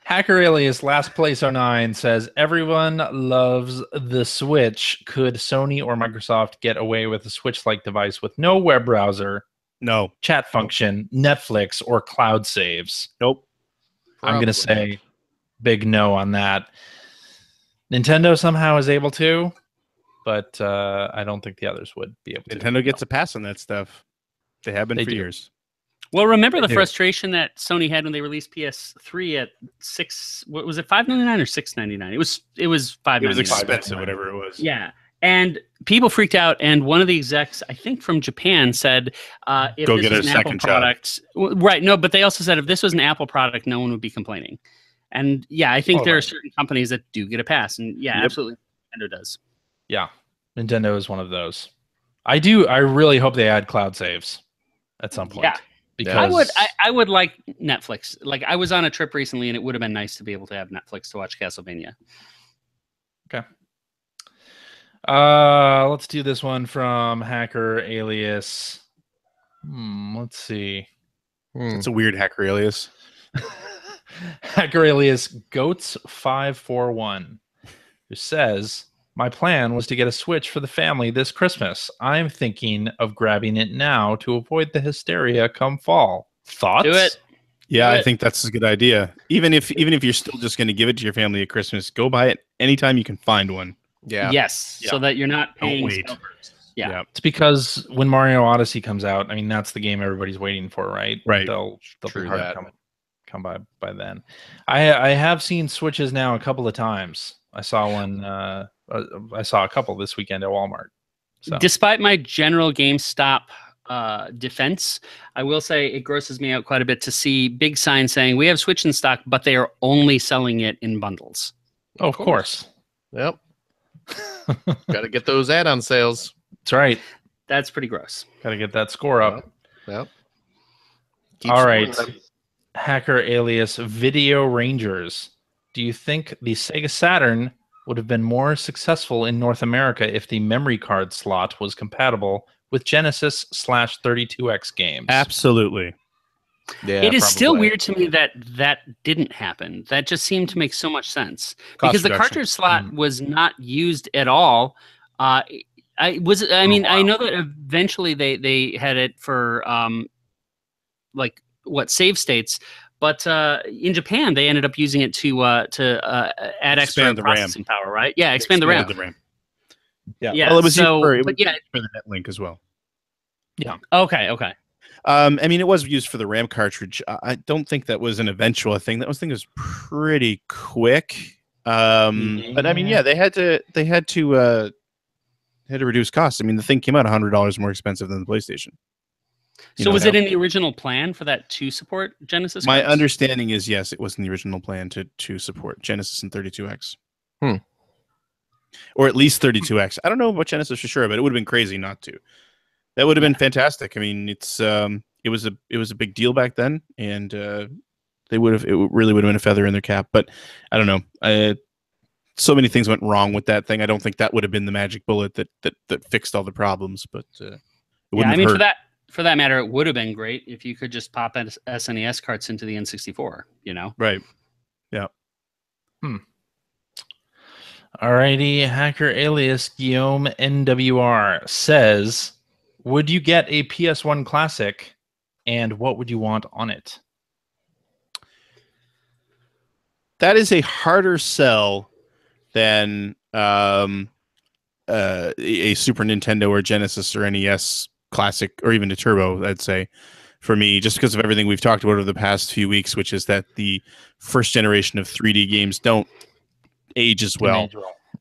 A: HackerAlias last place 09 says everyone loves the Switch. Could Sony or Microsoft get away with a Switch-like device with no web browser,
D: no
A: chat function, Netflix, or cloud saves?
D: Nope.
A: I'm going to say big no on that. Nintendo somehow is able to, but I don't think the others would be able to.
D: Nintendo gets a pass on that stuff. They have been for years.
C: Well, remember the frustration that Sony had when they released PS3 at what was it, $5.99 or $6.99? It was $5.99.
D: It was expensive, whatever it was.
C: Yeah, and people freaked out. And one of the execs, I think from Japan, said, "If
D: go
C: this
D: get
C: was
D: a
C: an
D: second
C: Apple product, right? No, but they also said if this was an Apple product, no one would be complaining." And yeah, I think there are certain companies that do get a pass, and absolutely, Nintendo does.
A: Yeah, Nintendo is one of those. I really hope they add cloud saves at some point.
C: Yeah.
A: Because
C: I would like Netflix. Like, I was on a trip recently, and it would have been nice to be able to have Netflix to watch Castlevania.
A: Okay. Let's do this one from HackerAlias. Let's see.
D: It's a weird HackerAlias.
A: HackerAlias Goats541, who says, my plan was to get a Switch for the family this Christmas. I'm thinking of grabbing it now to avoid the hysteria come fall. Thoughts?
C: Do it.
D: Yeah, I think that's a good idea. Even if you're still just going to give it to your family at Christmas, go buy it anytime you can find one.
B: Yeah.
C: Yes. So that you're not paying. Yeah.
A: It's because when Mario Odyssey comes out, I mean, that's the game everybody's waiting for, right?
D: Right.
A: They'll be hard to come by then. I have seen Switches now a couple of times. I saw one. I saw a couple this weekend at Walmart. So.
C: Despite my general GameStop defense, I will say it grosses me out quite a bit to see big signs saying we have Switch in stock, but they are only selling it in bundles.
A: Oh, of course.
B: Yep. Got to get those add-on sales.
A: That's right.
C: That's pretty gross.
A: Got to get that score up.
B: Yep.
A: All right. HackerAlias Video Rangers. Do you think the Sega Saturn would have been more successful in North America if the memory card slot was compatible with Genesis/32X games?
D: Absolutely.
B: Yeah,
C: it is still weird to me that didn't happen. That just seemed to make so much sense because the cartridge slot was not used at all. I know that eventually they had it for save states, but in Japan they ended up using it to add extra processing power, right? Yeah, expand the RAM.
D: Yeah.
C: Yeah.
D: Well, it was
C: for
D: the NetLink as well.
C: Yeah. Okay.
D: I mean, it was used for the RAM cartridge. I don't think that was an eventual thing. That thing was pretty quick. But I mean, yeah, they had to reduce costs. I mean, the thing came out $100 more expensive than the PlayStation.
C: So was it in the original plan for that to support Genesis?
D: My understanding is yes, it was in the original plan to support Genesis and 32X. or at least 32X. I don't know about Genesis for sure, but it would have been crazy not to. That would have been fantastic. I mean, it was a big deal back then, and it really would have been a feather in their cap. But I don't know. So many things went wrong with that thing. I don't think that would have been the magic bullet that fixed all the problems. But it wouldn't have hurt.
C: For that matter, it would have been great if you could just pop SNES carts into the N64.
D: Right? Yeah.
A: Alrighty, HackerAlias Guillaume NWR says, would you get a PS1 Classic, and what would you want on it?
D: That is a harder sell than a Super Nintendo or Genesis or NES Classic, or even a Turbo, I'd say, for me, just because of everything we've talked about over the past few weeks, which is that the first generation of 3D games don't age as well.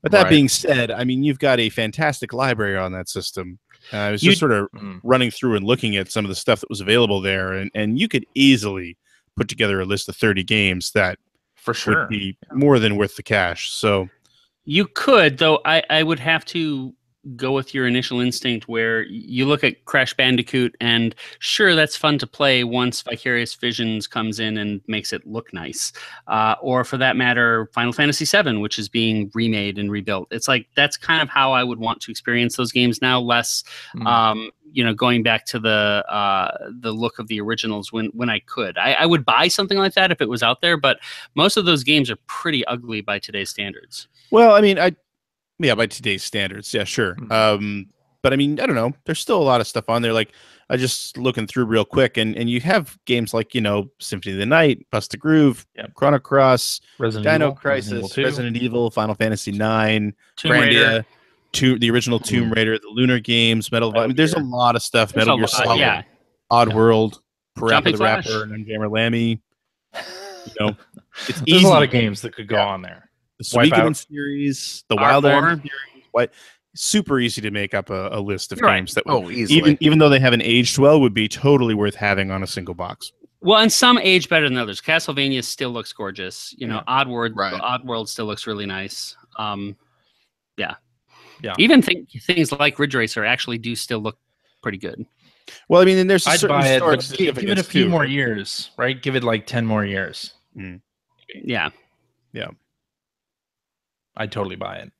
D: But that being said, I mean, you've got a fantastic library on that system. I was just sort of running through and looking at some of the stuff that was available there, and you could easily put together a list of 30 games that
A: for sure
D: would be more than worth the cash. So
C: you could, though. I would have to go with your initial instinct where you look at Crash Bandicoot, and sure, that's fun to play once Vicarious Visions comes in and makes it look nice. Or for that matter, Final Fantasy VII, which is being remade and rebuilt. It's like, that's kind of how I would want to experience those games now, less, going back to the look of the originals when I could. I would buy something like that if it was out there, but most of those games are pretty ugly by today's standards.
D: Well, I mean, by today's standards, yeah, sure. But I mean, I don't know. There's still a lot of stuff on there. Like, I just looking through real quick, and you have games like, Symphony of the Night, Bust a Groove, Chrono Cross, Dino Crisis, Resident Evil, Final Fantasy IX, Grandia, the original Tomb Raider, the Lunar Games, Metal Gear. I mean, there's a lot of stuff. Metal Gear Solid, Oddworld, Parappa the Rapper, and Jammer Lammy. It's
A: There's a lot of games that could go on there.
D: The Suikoden series, the Wild Arms series, super easy to make up a list of games that even though they haven't aged well, would be totally worth having on a single box.
C: Well, and some age better than others. Castlevania still looks gorgeous. Oddworld still looks really nice. Even things like Ridge Racer actually do still look pretty good.
D: Well, I mean, and there's a
A: I'd
D: certain
A: buy it,
D: historic
A: but give it a few more years, right? Give it like 10 more years.
C: Yeah.
A: I'd totally buy it.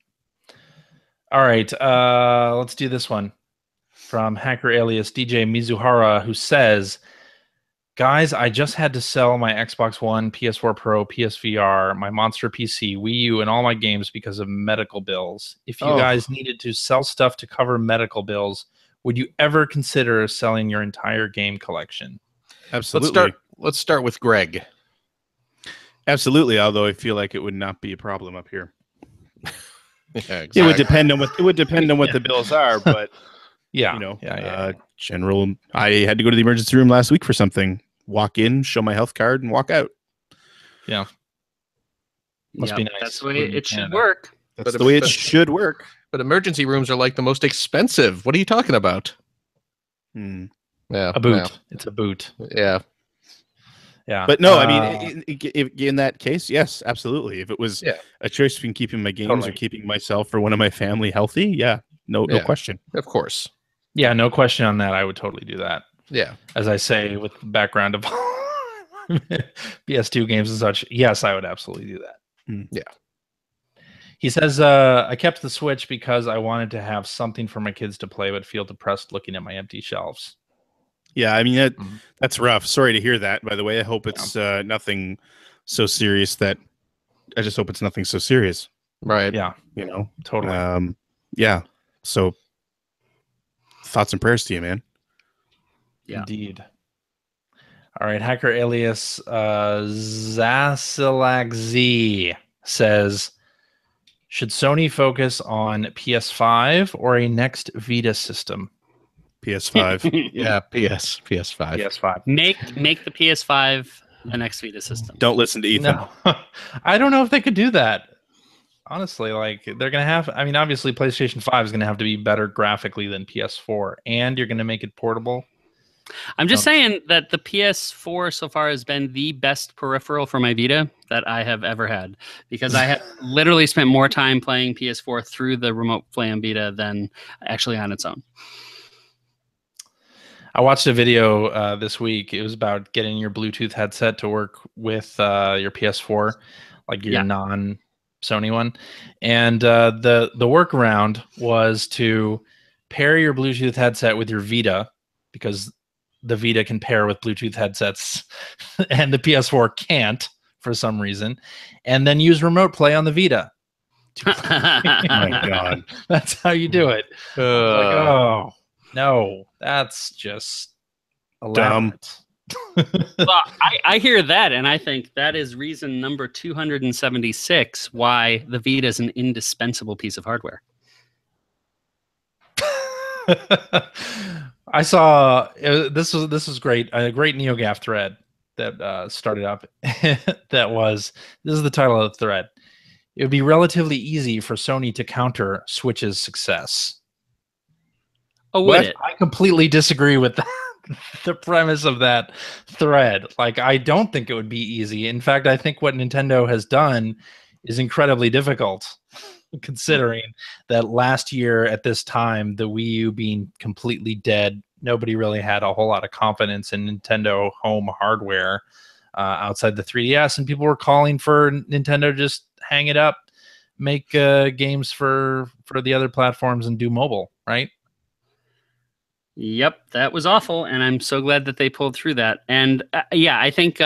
A: All right, let's do this one from HackerAlias DJ Mizuhara, who says, guys, I just had to sell my Xbox One, PS4 Pro, PSVR, my Monster PC, Wii U, and all my games because of medical bills. If you guys needed to sell stuff to cover medical bills, would you ever consider selling your entire game collection?
D: Absolutely.
B: Let's start with Greg.
D: Absolutely, although I feel like it would not be a problem up here.
B: Exactly.
D: It would depend on what the bills are, but general. I had to go to the emergency room last week for something. Walk in, show my health card, and walk out.
A: Yeah, must be nice.
C: That's the way it should work.
D: That's the way it should work.
B: But emergency rooms are like the most expensive. What are you talking about?
D: Yeah,
A: a boot. Yeah. It's a boot.
B: Yeah.
A: Yeah,
D: but no, I mean, in that case, yes, absolutely. If it was a choice between keeping my games or keeping myself or one of my family healthy, no question.
B: Of course.
A: Yeah, no question on that. I would totally do that.
B: Yeah.
A: As I say, with the background of PS2 games and such, yes, I would absolutely do that.
B: Yeah.
A: He says, I kept the Switch because I wanted to have something for my kids to play, but feel depressed looking at my empty shelves.
D: Yeah, I mean, that's rough. Sorry to hear that, by the way. I hope it's nothing so serious that... I just hope it's nothing so serious.
B: Right.
A: Yeah. Totally.
D: Yeah. So, thoughts and prayers to you, man.
C: Yeah.
A: Indeed. All right, HackerAlias Zasilak Z says, should Sony focus on PS5 or a next Vita system?
D: PS5.
B: Yeah, PS5.
A: PS5.
C: Make the PS5 the next Vita system.
D: Don't listen to Ethan.
A: No. I don't know if they could do that. Honestly, like they're going to have, I mean, obviously PlayStation 5 is going to have to be better graphically than PS4, and you're going to make it portable.
C: I'm just saying that the PS4 so far has been the best peripheral for my Vita that I have ever had, because I have literally spent more time playing PS4 through the remote play on Vita than actually on its own.
A: I watched a video this week. It was about getting your Bluetooth headset to work with your PS4, like your non-Sony one. And the workaround was to pair your Bluetooth headset with your Vita, because the Vita can pair with Bluetooth headsets and the PS4 can't for some reason, and then use remote play on the Vita.
D: Oh my God.
A: That's how you do it. Like, oh, no, that's just elaborate.
C: Well, I hear that, and I think that is reason number 276 why the Vita is an indispensable piece of hardware.
A: I saw this was great. A great NeoGAF thread that started up. This is the title of the thread. It would be relatively easy for Sony to counter Switch's success.
C: Oh, would it?
A: I completely disagree with the premise of that thread. Like, I don't think it would be easy. In fact, I think what Nintendo has done is incredibly difficult, considering that last year at this time, the Wii U being completely dead, nobody really had a whole lot of confidence in Nintendo home hardware outside the 3DS, and people were calling for Nintendo to just hang it up, make games for the other platforms and do mobile, right?
C: Yep, that was awful, and I'm so glad that they pulled through that. And yeah, I think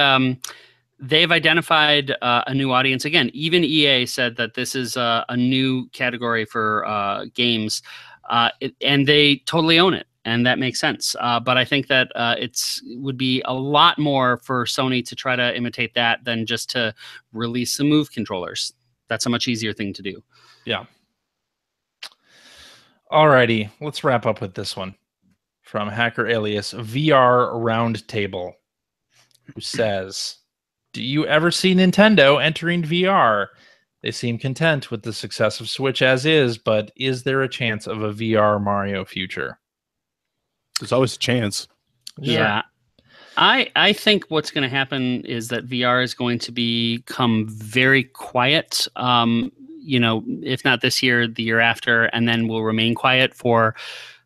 C: they've identified a new audience. Again, even EA said that this is a new category for games, and they totally own it, and that makes sense. But I think that it would be a lot more for Sony to try to imitate that than just to release some Move controllers. That's a much easier thing to do.
A: Yeah. Alrighty, let's wrap up with this one from HackerAlias VR Roundtable, who says, "Do you ever see Nintendo entering VR? They seem content with the success of Switch as is, but is there a chance of a VR Mario future?"
D: There's always a chance.
C: Yeah. I think what's going to happen is that VR is going to become very quiet, if not this year, the year after, and then will remain quiet for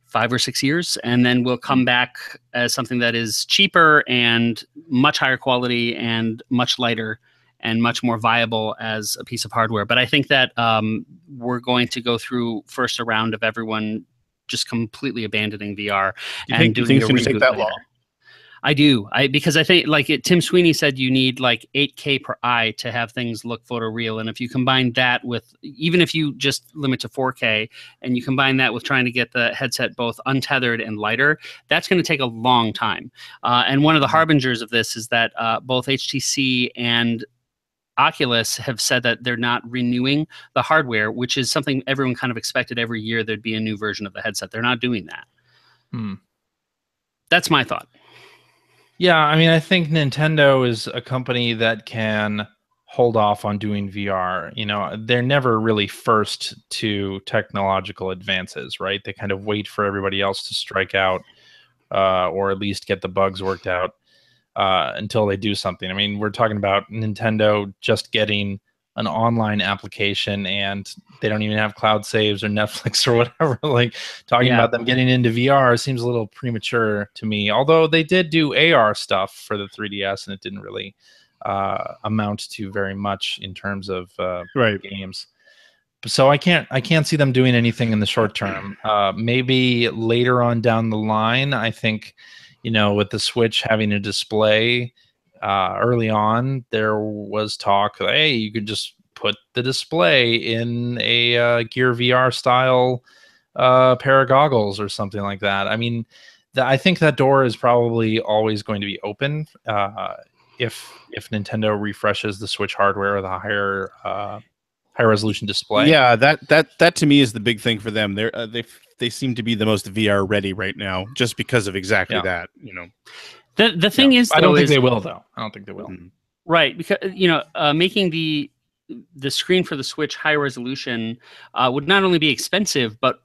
C: 5 or 6 years, and then we'll come back as something that is cheaper and much higher quality and much lighter and much more viable as a piece of hardware. But I think that we're going to go through first a round of everyone just completely abandoning VR and doing
D: it's going to take that long?
C: I do. Because I think, like Tim Sweeney said, you need like 8K per eye to have things look photoreal. And if you combine that with, even if you just limit to 4K, and you combine that with trying to get the headset both untethered and lighter, that's going to take a long time. And one of the harbingers of this is that both HTC and Oculus have said that they're not renewing the hardware, which is something everyone kind of expected. Every year there'd be a new version of the headset. They're not doing that. That's my thought.
A: Yeah, I mean, I think Nintendo is a company that can hold off on doing VR. You know, they're never really first to technological advances, right? They kind of wait for everybody else to strike out, or at least get the bugs worked out until they do something. I mean, we're talking about Nintendo just getting an online application, and they don't even have cloud saves or Netflix or whatever. Like, talking about them getting into VR seems a little premature to me, although they did do AR stuff for the 3DS, and it didn't really amount to very much in terms of games. So I can't see them doing anything in the short term. Maybe later on down the line, I think, with the Switch having a display, early on, there was talk, hey, you could just put the display in a Gear VR style pair of goggles or something like that. I mean, I think that door is probably always going to be open if Nintendo refreshes the Switch hardware with a higher resolution display.
D: Yeah, that to me is the big thing for them. They seem to be the most VR ready right now, just because of exactly that.
C: The thing is, though,
A: I don't think they will, though. I don't think they will.
C: Right, because making the screen for the Switch high resolution would not only be expensive, but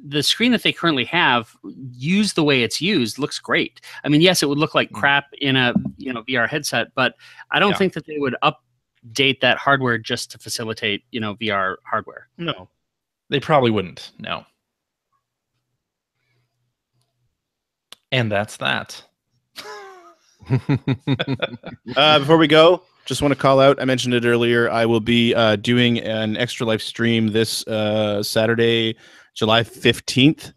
C: the screen that they currently have, used the way it's used, looks great. I mean, yes, it would look like crap in a VR headset, but I don't think that they would update that hardware just to facilitate VR hardware.
A: No, they probably wouldn't. No. And that's that.
D: Before we go, just want to call out, I mentioned it earlier, I will be doing an Extra Life stream this Saturday, July 15th,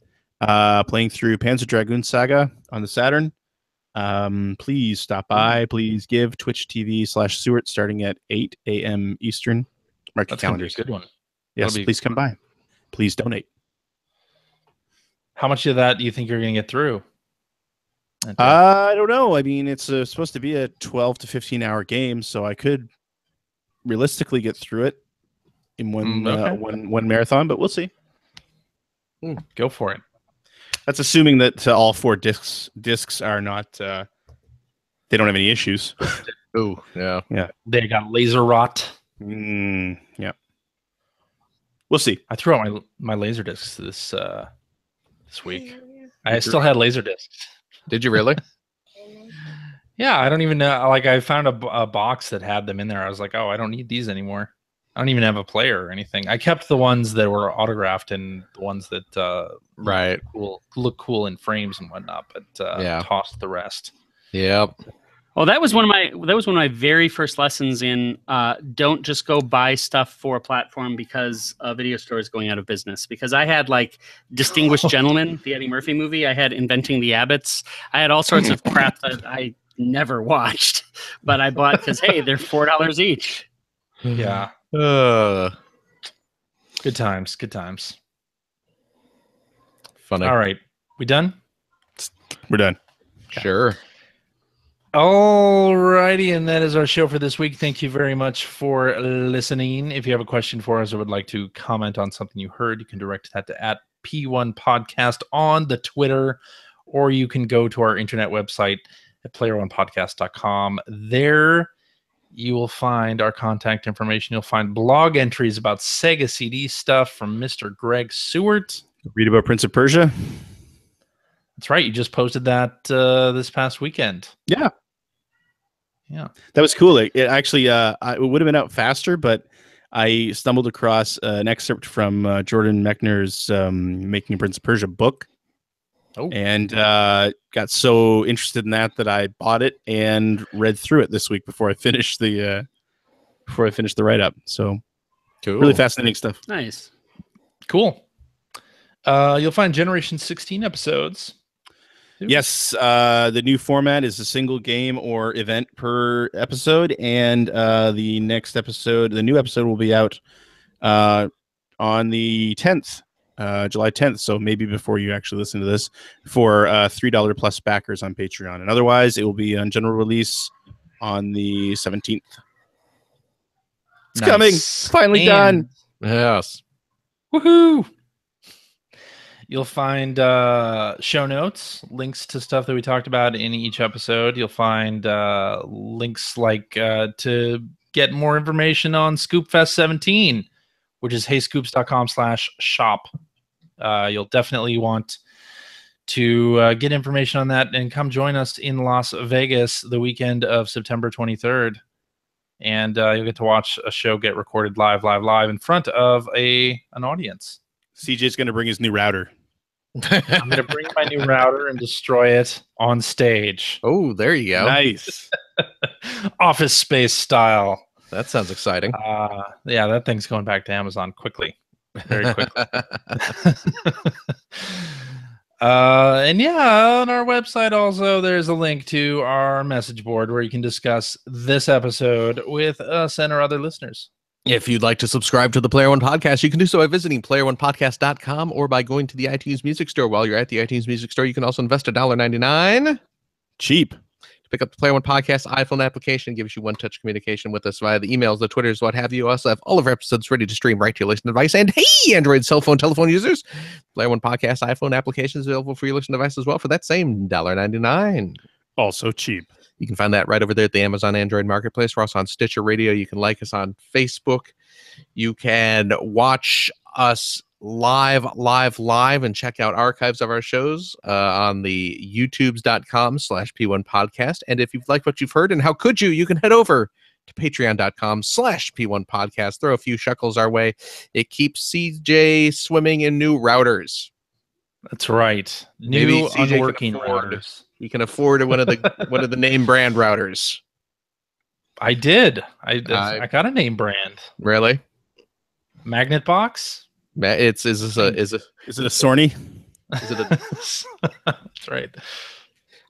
D: playing through Panzer Dragoon Saga on the Saturn. Please stop by. Please give Twitch TV/Sewart starting at 8 a.m. Eastern. Mark your calendars.
A: Good one.
D: Yes, please come by. Please donate.
A: How much of that do you think you're going to get through?
D: I don't know. I mean, it's supposed to be a 12 to 15 hour game, so I could realistically get through it in one marathon, but we'll see.
A: Go for it.
D: That's assuming that all 4 discs are not. They don't have any issues.
B: Oh, yeah.
A: They got laser rot.
D: Yeah. We'll see.
A: I threw out my laser discs this week. I still had laser discs.
B: Did you really?
A: Yeah, I don't even know. Like, I found a box that had them in there. I was like, oh, I don't need these anymore. I don't even have a player or anything. I kept the ones that were autographed and the ones that look cool in frames and whatnot, but tossed the rest.
B: Yep.
C: Well, that was one of my very first lessons in don't just go buy stuff for a platform because a video store is going out of business. Because I had like Distinguished Gentleman, the Eddie Murphy movie. I had Inventing the Abbots. I had all sorts of crap that I never watched, but I bought because hey, they're $4 each.
A: Yeah. Good times. Good times.
B: Funny.
A: All right, we done?
D: We're done.
B: Sure.
A: Alrighty, and that is our show for this week. Thank you very much for listening. If you have a question for us or would like to comment on something you heard, you can direct that to @P1 Podcast on the Twitter, or you can go to our internet website at player1podcast.com. There you will find our contact information. You'll find blog entries about Sega CD stuff from Mr. Greg Sewart.
D: Read about Prince of Persia.
A: That's right. You just posted that this past weekend.
D: Yeah.
A: Yeah.
D: That was cool. It actually, it would have been out faster, but I stumbled across an excerpt from Jordan Mechner's Making a Prince of Persia book.
A: Oh.
D: And got so interested in that I bought it and read through it this week before I finished the write-up. So
B: cool.
D: Really fascinating stuff.
C: Nice.
A: Cool. You'll find Generation 16 episodes.
D: Yes, the new format is a single game or event per episode, and the new episode will be out on the 10th, July 10th. So maybe before you actually listen to this, for $3 plus backers on Patreon, and otherwise it will be on general release on the 17th. It's coming, finally done.
B: Yes.
A: Woohoo! You'll find show notes, links to stuff that we talked about in each episode. You'll find links like to get more information on ScoopFest 17, which is heyscoops.com/shop. You'll definitely want to get information on that and come join us in Las Vegas the weekend of September 23rd. And you'll get to watch a show get recorded live in front of an audience.
D: CJ's going to bring his new router.
A: I'm going to bring my new router and destroy it on stage.
B: Oh, there you go.
D: Nice.
A: Office Space style.
B: That sounds exciting.
A: Yeah, that thing's going back to Amazon quickly. Very quickly. And yeah, on our website also, there's a link to our message board where you can discuss this episode with us and our other listeners.
B: If you'd like to subscribe to the Player One Podcast, you can do so by visiting player1podcast.com or by going to the iTunes Music Store. While you're at the iTunes Music Store, you can also invest $1.99.
D: Cheap.
B: To pick up the Player One Podcast iPhone application. It gives you one-touch communication with us via the emails, the Twitters, what have you. Also have all of our episodes ready to stream right to your listening device. And hey, Android cell phone, telephone users, Player One Podcast iPhone application is available for your listening device as well for that same $1.99.
D: Also cheap.
B: You can find that right over there at the Amazon Android Marketplace. We're also on Stitcher Radio. You can like us on Facebook. You can watch us live, and check out archives of our shows on the youtubes.com/P1 podcast. And if you've liked what you've heard, and how could you can head over to patreon.com/P1 podcast. Throw a few shekels our way. It keeps CJ swimming in new routers.
A: That's right.
B: Maybe
A: New
B: CJ
A: unworking
B: can afford-
A: routers.
B: You can afford one of the name brand routers.
A: I did. I got a name brand.
B: Really?
A: Magnet box.
B: Is it a
D: Sony?
B: is it a
A: That's right.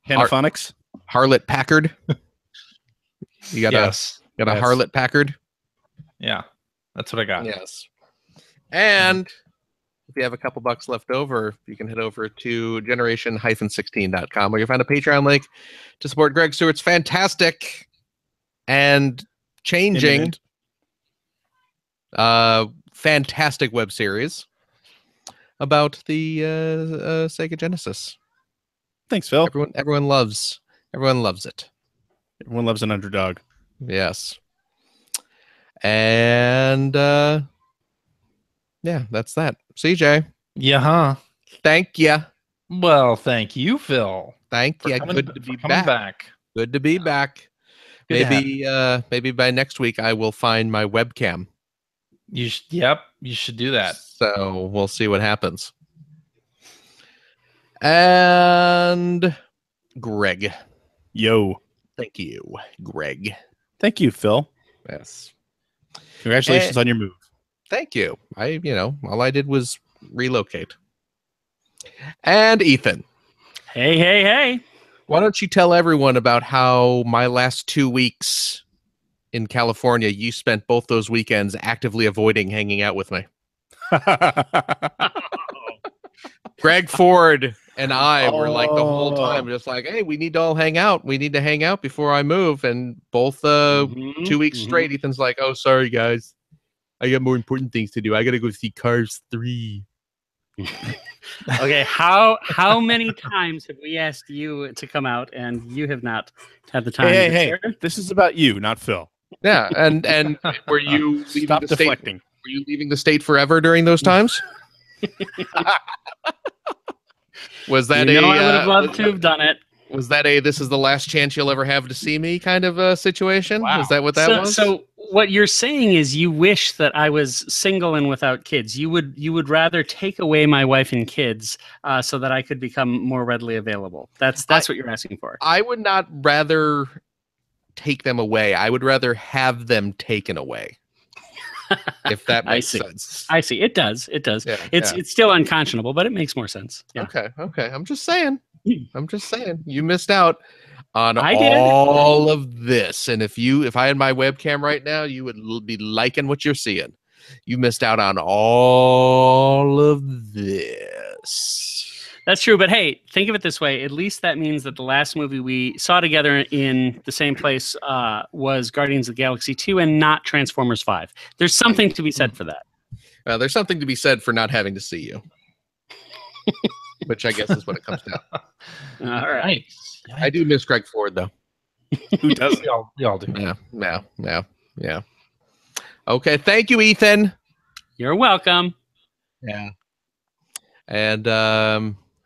D: Panaphonics?
B: Harlot Packard? You got
A: Yes.
B: a Harlot Packard?
A: Yeah. That's what I got.
B: Yes. And if you have a couple bucks left over, you can head over to generation-16.com where you'll find a Patreon link to support Greg Stewart's fantastic and changing fantastic web series about the Sega Genesis.
D: Thanks, Phil.
B: Everyone loves it.
D: Everyone loves an underdog.
B: Yes. And yeah, that's that. CJ,
A: Yeah, huh?
B: thank you.
A: Well, thank you, Phil.
B: Thank
A: for
B: you.
A: coming-
B: Good to be
A: for coming
B: back. Good to be back.
A: Good to
B: Maybe by next week I will find my webcam.
A: Yep, you should do that.
B: So we'll see what happens. And Greg.
D: Yo.
B: Thank you, Greg.
D: Thank you, Phil.
B: Yes.
D: Congratulations on your move.
B: Thank you. All I did was relocate. And Ethan.
C: Hey.
B: Why don't you tell everyone about how my last 2 weeks in California, you spent both those weekends actively avoiding hanging out with me? Greg Ford and I were like the whole time just like, hey, we need to all hang out. We need to hang out before I move. And both 2 weeks straight, Ethan's like, oh, sorry, guys. I got more important things to do. I got to go see Cars 3.
C: Okay, how many times have we asked you to come out and you have not had the time?
D: Hey. This is about you, not Phil.
B: Yeah, and were you leaving
D: Stop
B: the state?
D: deflecting.
B: Were you leaving the state forever during those times? Was that
C: I would
B: a
C: have loved to have done it.
B: was that a this is the last chance you'll ever have to see me kind of a situation?
D: Wow.
B: Is that what that was?
C: So what you're saying is you wish that I was single and without kids. You would rather take away my wife and kids so that I could become more readily available. That's what you're asking for.
B: I would not rather take them away. I would rather have them taken away. If that makes sense.
C: I see. It does.
B: Yeah,
C: It's still unconscionable, but it makes more sense. Yeah.
B: Okay. I'm just saying. You missed out on
C: I did.
B: all of this. And if I had my webcam right now, you would be liking what you're seeing. You missed out on all of this.
C: That's true, but hey, think of it this way. At least that means that the last movie we saw together in the same place was Guardians of the Galaxy 2 and not Transformers 5. There's something to be said for that.
B: There's something to be said for not having to see you. Which I guess is what it comes down.
C: All right.
B: I do miss Greg Ford, though.
A: Who does? We all do.
B: Yeah. Okay, thank you, Ethan.
C: You're welcome.
B: Yeah. And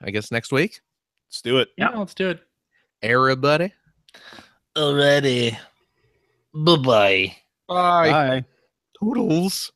B: I guess next week.
D: Let's do it.
A: Yeah, let's do it.
B: Everybody.
A: Alrighty. Bye-bye.
B: Bye.
D: Bye.
B: Toodles.